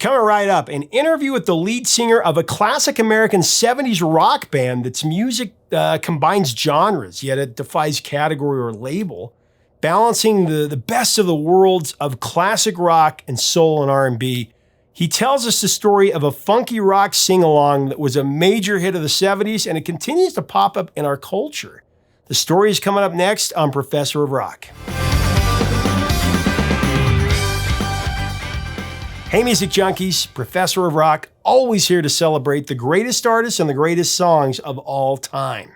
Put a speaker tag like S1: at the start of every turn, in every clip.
S1: Coming right up, an interview with the lead singer of a classic American 70s rock band that's music combines genres, yet it defies category or label, balancing the best of the worlds of classic rock and soul and R&B. He tells us the story of a funky rock sing-along that was a major hit of the 70s, and it continues to pop up in our culture. The story is coming up next on Professor of Rock. Hey, music junkies, Professor of Rock, always here to celebrate the greatest artists and the greatest songs of all time.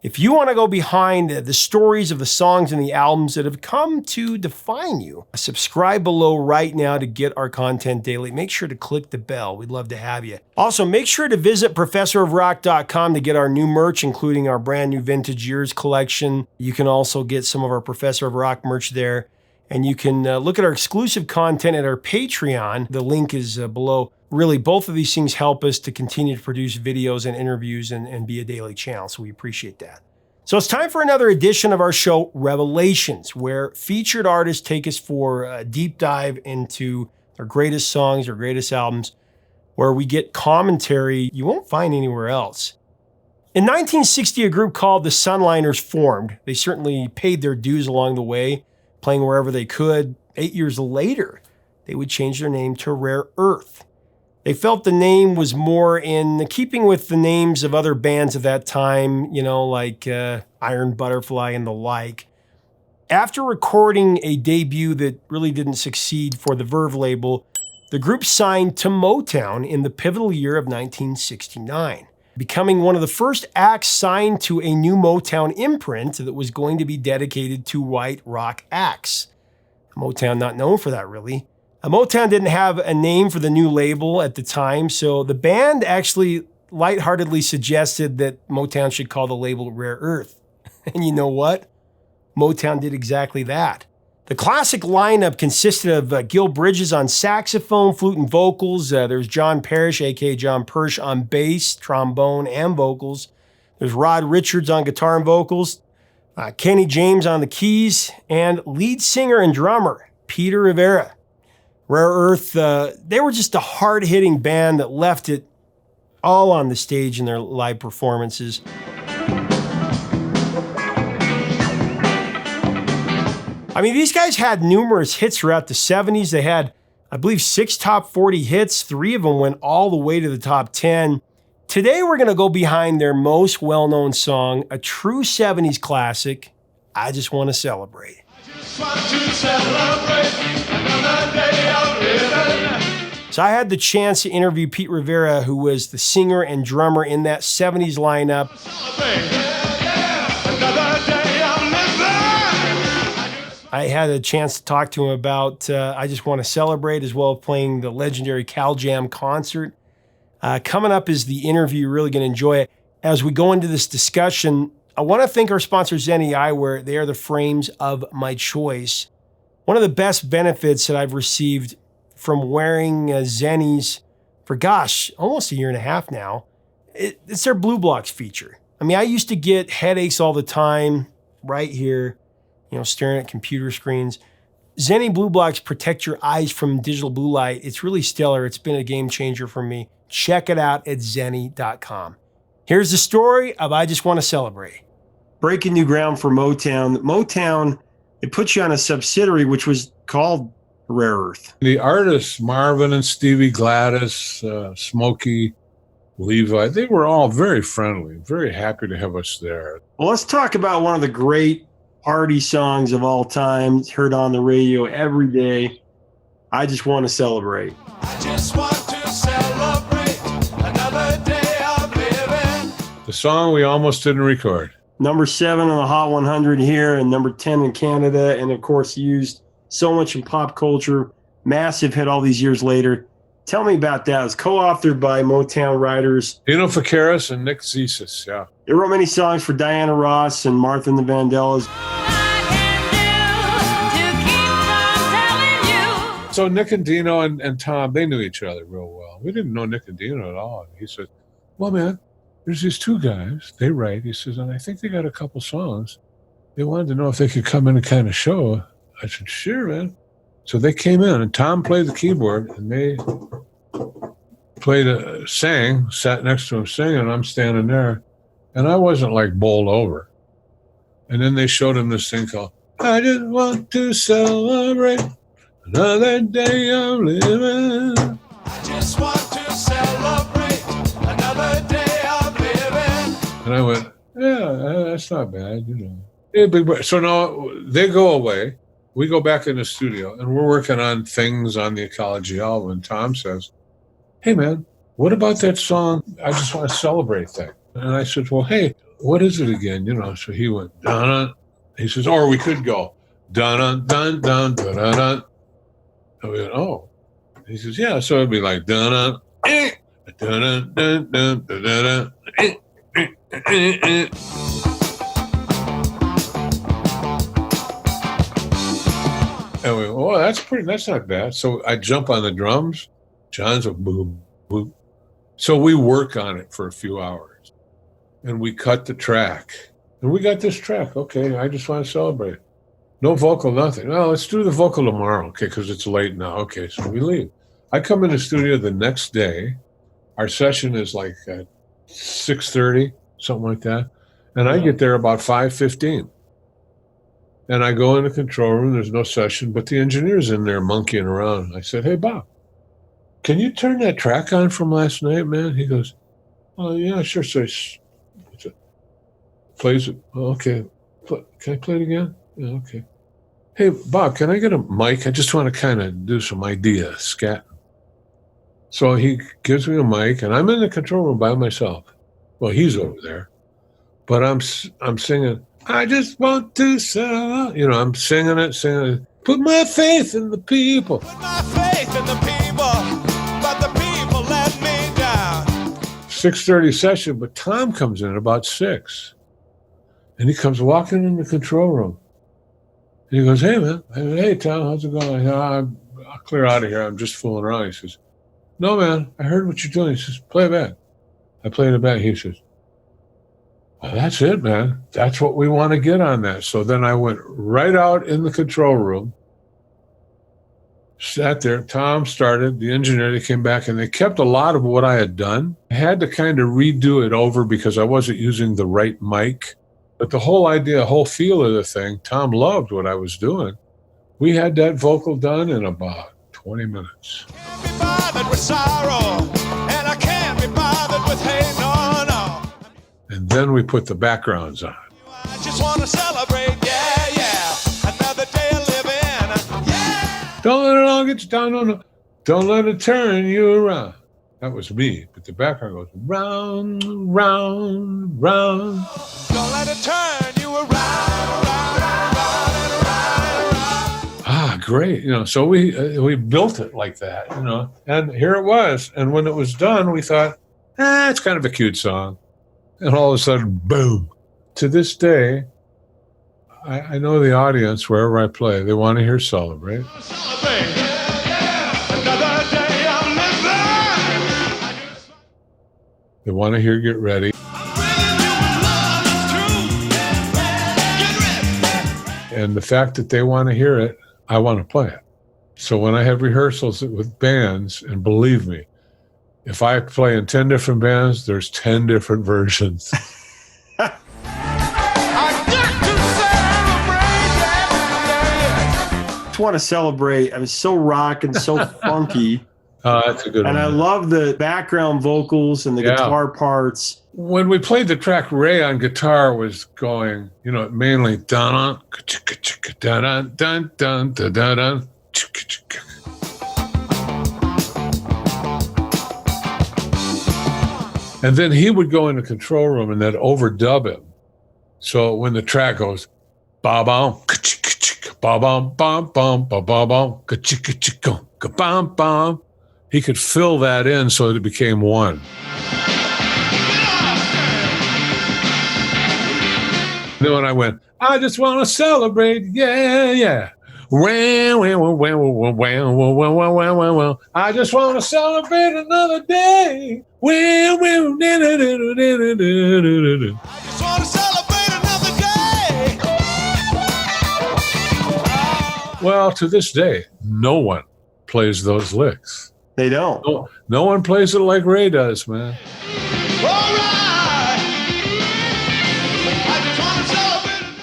S1: If you want to go behind the stories of the songs and the albums that have come to define you, subscribe below right now to get our content daily. Make sure to click the bell. We'd love to have you. Also, make sure to visit ProfessorofRock.com to get our new merch, including our brand new Vintage Years collection. You can also get some of our Professor of Rock merch there. And you can look at our exclusive content at our Patreon. The link is below. Really, both of these things help us to continue to produce videos and interviews and be a daily channel, so we appreciate that. So it's time for another edition of our show, Revelations, where featured artists take us for a deep dive into their greatest songs, their greatest albums, where we get commentary you won't find anywhere else. In 1960, a group called the Sunliners formed. They certainly paid their dues along the way, playing wherever they could. 8 years later, they would change their name to Rare Earth. They felt the name was more in keeping with the names of other bands of that time, you know, like Iron Butterfly and the like. After recording a debut that really didn't succeed for the Verve label, the group signed to Motown in the pivotal year of 1969. Becoming one of the first acts signed to a new Motown imprint that was going to be dedicated to white rock acts. Motown not known for that, really. Motown didn't have a name for the new label at the time, so the band actually lightheartedly suggested that Motown should call the label Rare Earth. And you know what? Motown did exactly that. The classic lineup consisted of Gil Bridges on saxophone, flute, and vocals. There's John Parrish, a.k.a. John Persh, on bass, trombone, and vocals. There's Rod Richards on guitar and vocals. Kenny James on the keys. And lead singer and drummer, Pete Rivera. Rare Earth, they were just a hard-hitting band that left it all on the stage in their live performances. I mean, these guys had numerous hits throughout the 70s. They had, I believe, 6 top 40 hits. 3 of them went all the way to the top 10. Today, we're going to go behind their most well-known song, a true 70s classic, I Just Want to Celebrate. I just want to celebrate another day of living. So I had the chance to interview Pete Rivera, who was the singer and drummer in that 70s lineup. I had a chance to talk to him about I Just Want to Celebrate, as well as playing the legendary Cal Jam concert. Coming up is the interview. You're really going to enjoy it. As we go into this discussion, I want to thank our sponsor, Zenni Eyewear. They are the frames of my choice. One of the best benefits that I've received from wearing Zenni's for, almost a year and a half now, it's their Blue Blocks feature. I mean, I used to get headaches all the time right here, staring at computer screens. Zenni Blue Blocks protect your eyes from digital blue light. It's really stellar. It's been a game changer for me. Check it out at zenni.com. Here's the story of I Just Want to Celebrate. Breaking new ground for Motown. Motown, it put you on a subsidiary which was called Rare Earth.
S2: The artists, Marvin and Stevie Gladys, Smokey, Levi, they were all very friendly, very happy to have us there.
S1: Well, let's talk about one of the great party songs of all time, heard on the radio every day. I Just Want to Celebrate. I just want to celebrate another day of living.
S2: The song we almost didn't record.
S1: Number 7 on the Hot 100 here and number 10 in Canada, and of course used so much in pop culture. Massive hit all these years later. Tell me about that. It was co-authored by Motown writers
S2: Dino Fakaris and Nick Zesis, yeah.
S1: They wrote many songs for Diana Ross and Martha and the Vandellas.
S2: So Nick and Dino and Tom, they knew each other real well. We didn't know Nick and Dino at all. And he said, well, man, there's these 2 guys. They write. He says, and I think they got a couple songs. They wanted to know if they could come in and kind of show. I said, sure, man. So they came in, and Tom played the keyboard, and sat next to him singing, and I'm standing there, and I wasn't like bowled over. And then they showed him this thing called, I just want to celebrate another day of living. I just want to celebrate another day of living. And I went, yeah, that's not bad, you know. Yeah, big. So now they go away. We go back in the studio, and we're working on things on the Ecology album. And Tom says, hey, man, what about that song, I Just Want to Celebrate thing? And I said, well, hey, what is it again? You know, so he went, dun. He says, or we could go, dun, dun, dun, dun, dun, dun. And we went, oh. He says, yeah, so it'd be like, dun, dun, dun, dun, dun, dun, dun, dun. And we, oh, that's not bad. So I jump on the drums. John's a boom, boom. So we work on it for a few hours. And we cut the track. And we got this track. Okay, I Just Want to Celebrate. No vocal, nothing. Well, let's do the vocal tomorrow. Okay, because it's late now. Okay, so we leave. I come in the studio the next day. Our session is like at 6:30, something like that. And I get there about 5:15. And I go in the control room, there's no session, but the engineer's in there monkeying around. I said, hey, Bob, can you turn that track on from last night, man? He goes, oh, yeah, sure. So he plays it. Oh, okay. Can I play it again? Yeah, okay. Hey, Bob, can I get a mic? I just want to kind of do some idea scatting. So he gives me a mic, and I'm in the control room by myself. Well, he's over there. But I'm singing, I just want to sell. You know, I'm singing it. Put my faith in the people. Put my faith in the people, but the people let me down. 6:30 session, but Tom comes in about 6. And he comes walking in the control room. And he goes, hey, man. I go, hey, Tom, how's it going? I'll clear out of here. I'm just fooling around. He says, no, man, I heard what you're doing. He says, play it back. I played it back. He says, well, that's it, man. That's what we want to get on that. So then I went right out in the control room, sat there. Tom started, the engineer, they came back, and they kept a lot of what I had done. I had to kind of redo it over because I wasn't using the right mic. But the whole idea, whole feel of the thing, Tom loved what I was doing. We had that vocal done in about 20 minutes. Can't be bothered with sorrow, and I can't be bothered with hate, no. And then we put the backgrounds on. I just want to celebrate, yeah. Another day of living, yeah. Don't let it all get you down, no. Don't let it turn you around. That was me, but the background goes round, round, round. Don't let it turn you around, round. Great. You know, so we built it like that, you know, and here it was. And when it was done, we thought, it's kind of a cute song. And all of a sudden, boom. To this day, I know the audience, wherever I play, they want to hear Celebrate. Celebrate. Another day I'm living. They want to hear Get Ready. And the fact that they want to hear it, I want to play it. So when I have rehearsals with bands, and believe me, if I play in 10 different bands, there's 10 different versions. I
S1: just want to celebrate. I was so rock and so funky.
S2: That's a good one.
S1: And I love the background vocals and the guitar parts.
S2: When we played the track, Ray on guitar was going, you know, mainly dun dun dun dun dun dun dun. And then he would go in the control room and then overdub him. So when the track goes, ba-bum, ba-bum, bum, ba-bum, ka-bum, he could fill that in so that it became one. And then when I went, I just want to celebrate, yeah. I just want to celebrate another day. I just want to celebrate another day. Well, to this day, no one plays those licks.
S1: They don't.
S2: No one plays it like Ray does, man.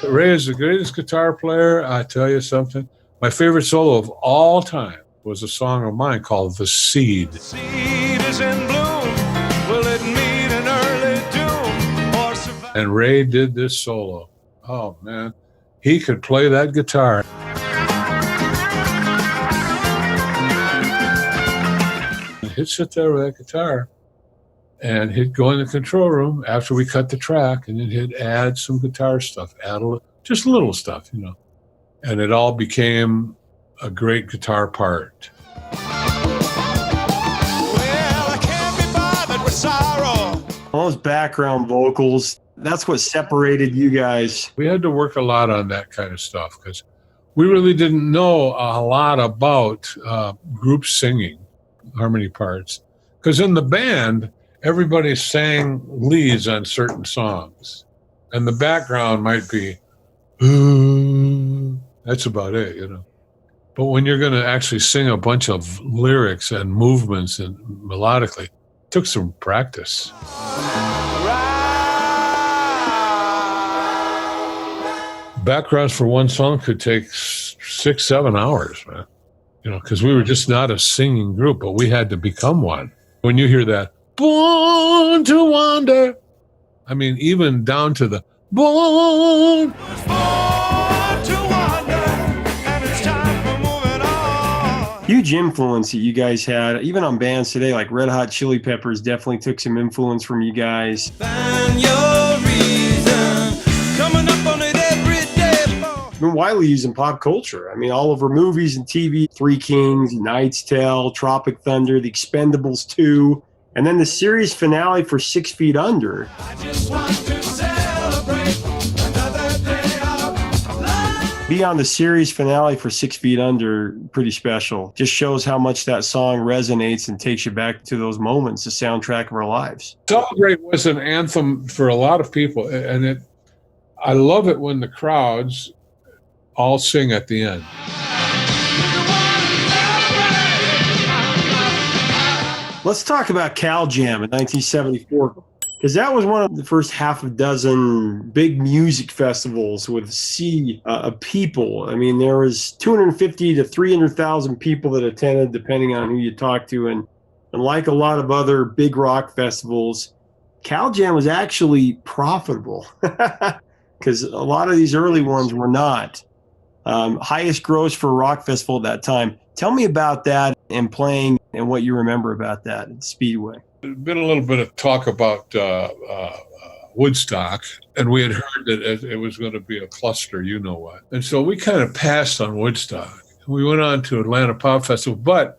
S2: Ray is the greatest guitar player. I tell you something. My favorite solo of all time was a song of mine called The Seed. The seed is in bloom. Will it meet an early doom or survive? And Ray did this solo. Oh, man. He could play that guitar. He'd sit there with that guitar and he'd go in the control room after we cut the track, and then he'd add some guitar stuff, just little stuff, you know. And it all became a great guitar part.
S1: Well, I can't be bothered with sorrow. All those background vocals, that's what separated you guys.
S2: We had to work a lot on that kind of stuff because we really didn't know a lot about group singing, harmony parts. Because in the band, everybody sang leads on certain songs. And the background might be, ooh, that's about it, you know. But when you're going to actually sing a bunch of lyrics and movements and melodically, it took some practice. Backgrounds for one song could take 6-7 hours, man. You know, because we were just not a singing group, but we had to become one. When you hear that, born to wander, I mean, even down to the born to wander, and it's time for moving on.
S1: Huge influence that you guys had, even on bands today, like Red Hot Chili Peppers definitely took some influence from you guys.
S3: Find your reason, coming up on it every day.
S1: Been widely used in pop culture. I mean, all over movies and TV, Three Kings, Knight's Tale, Tropic Thunder, The Expendables 2, and then the series finale for 6 Feet Under.
S3: I just want to celebrate another day of life.
S1: Beyond the series finale for 6 Feet Under, pretty special. Just shows how much that song resonates and takes you back to those moments, the soundtrack of our lives.
S2: Celebrate was an anthem for a lot of people, and I love it when the crowds all sing at the end.
S1: Let's talk about Cal Jam in 1974, because that was one of the first half a dozen big music festivals with a sea of people. I mean, there was 250 to 300,000 people that attended, depending on who you talk to. And like a lot of other big rock festivals, Cal Jam was actually profitable because a lot of these early ones were not. Highest gross for a rock festival at that time. Tell me about that and playing and what you remember about that at Speedway.
S2: There's been a little bit of talk about Woodstock, and we had heard that it was going to be a cluster, you know what. And so we kind of passed on Woodstock. We went on to Atlanta Pop Festival, but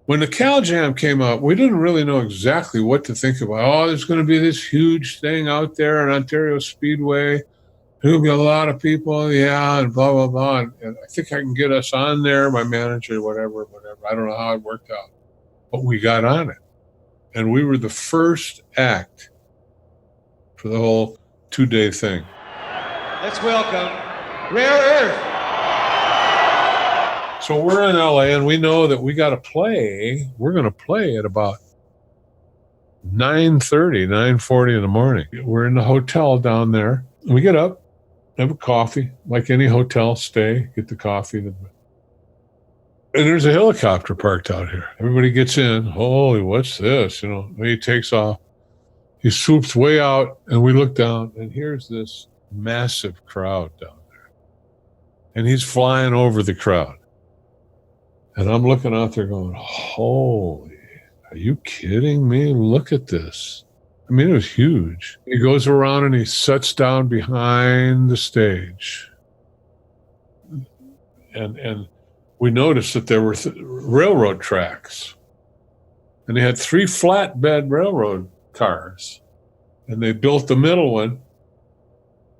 S2: when the Cal Jam came out, we didn't really know exactly what to think about. Oh, there's going to be this huge thing out there in Ontario Speedway. There'll be a lot of people, yeah, and blah, blah, blah. And I think I can get us on there, my manager, whatever. I don't know how it worked out. But we got on it. And we were the first act for the whole 2-day thing.
S3: Let's welcome Rare Earth.
S2: So we're in LA, and we know that we got to play. We're going to play at about 9:40 in the morning. We're in the hotel down there. We get up, have a coffee, like any hotel stay, get the coffee. And there's a helicopter parked out here. Everybody gets in. Holy, what's this? You know, he takes off. He swoops way out, and we look down, and here's this massive crowd down there. And he's flying over the crowd. And I'm looking out there going, holy, are you kidding me? Look at this. I mean, it was huge. He goes around and he sits down behind the stage. And we noticed that there were railroad tracks. And they had 3 flatbed railroad cars. And they built the middle one.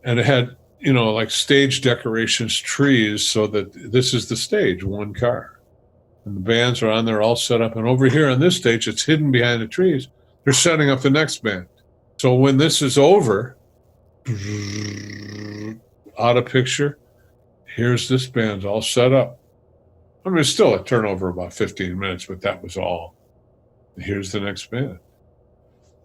S2: And it had, you know, like stage decorations, trees, so that this is the stage, one car. And the bands are on there all set up. And over here on this stage, it's hidden behind the trees. They're setting up the next band. So when this is over, out of picture, here's this band all set up. I mean, it's still a turnover about 15 minutes, but that was all. Here's the next band.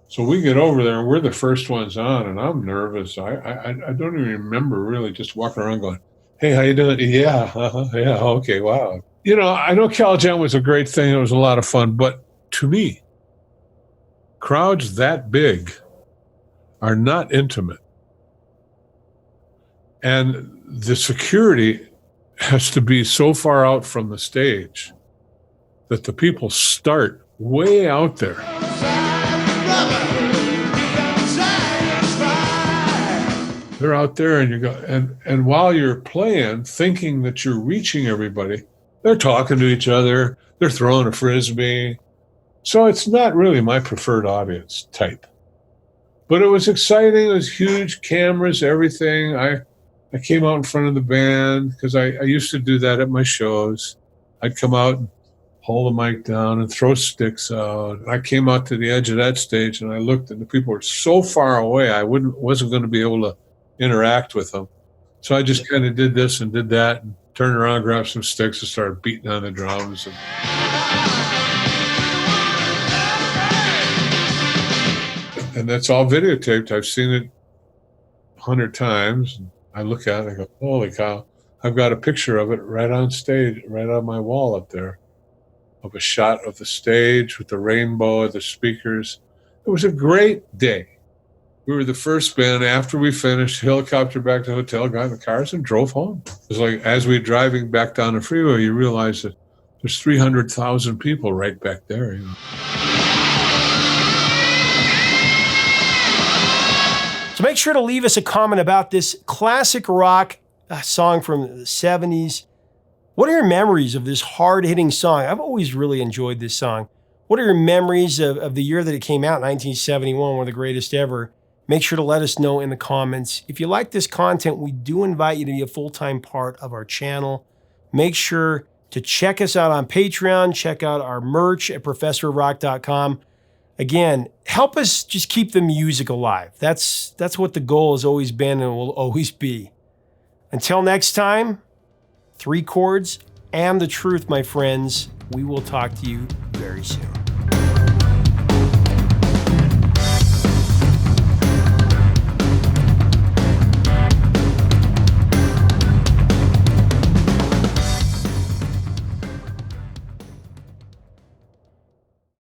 S2: So we get over there and we're the first ones on, and I'm nervous. I don't even remember really just walking around going, "Hey, how you doing?" Yeah, yeah, okay, wow. You know, I know Cal Jam was a great thing. It was a lot of fun, but to me, crowds that big are not intimate. And the security has to be so far out from the stage that the people start way out there. They're out there, and you go, and while you're playing, thinking that you're reaching everybody, they're talking to each other, they're throwing a frisbee. So it's not really my preferred audience type. But it was exciting. It was huge, cameras, everything. I came out in front of the band because I used to do that at my shows. I'd come out and hold the mic down and throw sticks out. I came out to the edge of that stage and I looked, and the people were so far away I wasn't going to be able to interact with them. So I just kind of did this and did that and turned around, grabbed some sticks and started beating on the drums. And that's all videotaped. I've seen it 100 times. And I look at it and I go, holy cow. I've got a picture of it right on stage, right on my wall up there, of a shot of the stage with the rainbow, the speakers. It was a great day. We were the first band. After we finished, helicopter back to the hotel, got in the cars and drove home. It was like, as we were driving back down the freeway, you realize that there's 300,000 people right back there. You know?
S1: So make sure to leave us a comment about this classic rock song from the 70s. What are your memories of this hard-hitting song? I've always really enjoyed this song. What are your memories of the year that it came out, 1971, one of the greatest ever? Make sure to let us know in the comments. If you like this content, we do invite you to be a full-time part of our channel. Make sure to check us out on Patreon. Check out our merch at professorofrock.com. Again, help us just keep the music alive. That's what the goal has always been and will always be. Until next time, 3 chords and the truth, my friends. We will talk to you very soon.